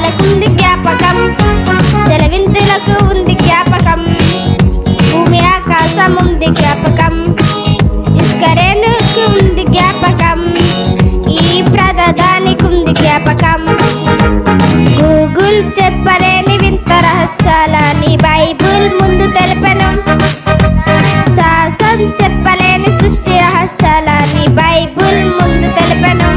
జలకుంది జ్ఞాపకం, జలవిందులకు ఉంది జ్ఞాపకం, భూమి ఆకాశం ఉంది జ్ఞాపకం, ఇస్కరేణుకు ఉంది జ్ఞాపకం, ఈ ప్రదానికి ఉంది జ్ఞాపకం. గూగుల్ చెప్పలేని వింత రహస్యాలని బైబుల్ ముందు తెలిపెను, శాస్త్రం చెప్పలేని సృష్టి రహస్యాలని బైబుల్ ముందు తెలిపెను.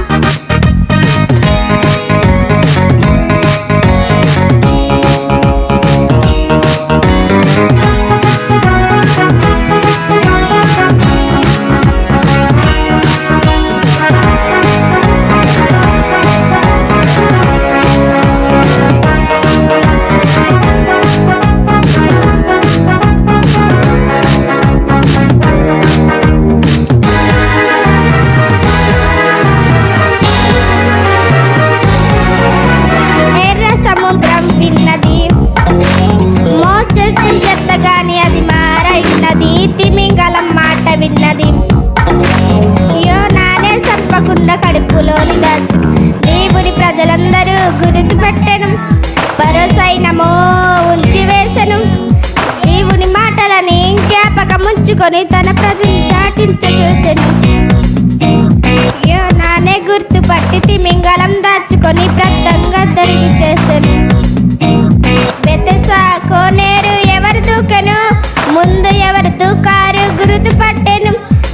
తిమింగలం మాట విన్నది, యోనానే సంపకుండా కడుపులోని దాచు దేవుని ప్రజలందరూ గుర్తు పెట్టెను, భరోసైనమో ఉంచి వేసెను, దేవుని మాటలని జ్ఞాపకం ఉంచుకొని తన ప్రజలు దాటించేసెను. యోనానే గుర్తుపట్టి తిమింగలం దాచుకొని ప్రత్తంగా దరిగి చేసెను. బెతెసా కోనేరు ఎవరు దూకెను, ముందు ఎవరు దూకారు గుర్తు పట్టెను,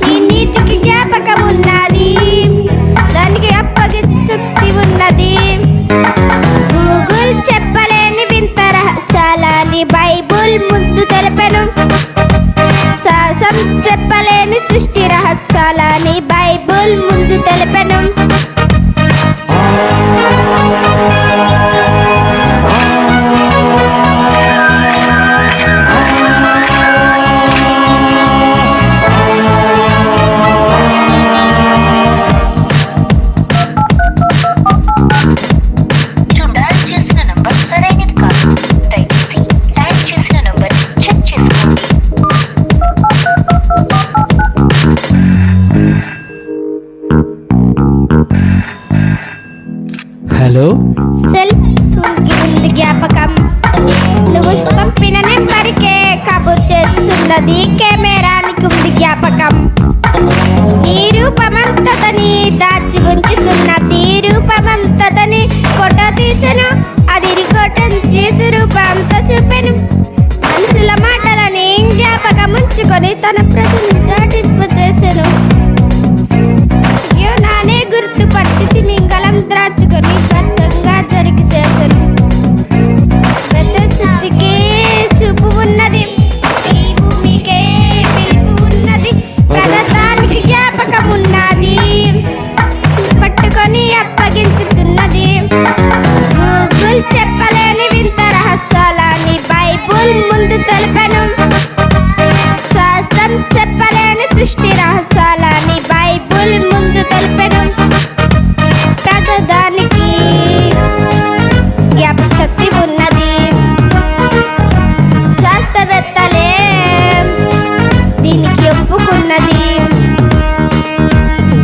ఈ నీటికి జ్ఞాపకం ఉన్నది, దానికి అప్పగించక్తి ఉన్నది. గూగుల్ చెప్పలేని వింత రహస్యాలని బైబుల్ ముందు తెలిపెను, శాస్త్రం చెప్పలేని సృష్టి రహస్యాలని బైబుల్ ముందు తెలిపెను. హలో, సెల్ ఫోన్కి ఉంది జ్ఞాపకం, నువ్వు పంపిన నెంబర్కే కబుర్ చేస్తున్నది, కెమెరానికి ఉంది జ్ఞాపకం, నీ రూపమంతదని దాచి ఉంచుతున్నది, రూపమంతదని ఫోటో తీసెను, అది రికార్డ్ చేసి రూపంతా చూపెను, మనుషుల మాటలని జ్ఞాపకం ఉంచుకొని తన ప్రజలు దాటింపు చేసెను. యోనానే గుర్తుపట్టి తిమింగలం దాచుకొని భద్రంగా జరిగి చేసెను. పెద్ద సృష్టికి చూపు ఉన్నది, ఈ భూమికే పిలుపు ఉన్నది, ప్రగతానికి జ్ఞాపకం ఉన్నది, పట్టుకొని అప్పగించుతున్నది. గూగుల్ చెప్పలేని వింత రహస్యాలని బైబుల్ ముందు తెలిపెను, శాస్త్రం చెప్పలేని సృష్టి రహస్యాలని బైబుల్ ముందు తెలిపెను. ప్రగతానికి జ్ఞాపశక్తి ఉన్నది, శాస్త్రవేత్తలే దీనికి ఒప్పుకున్నది.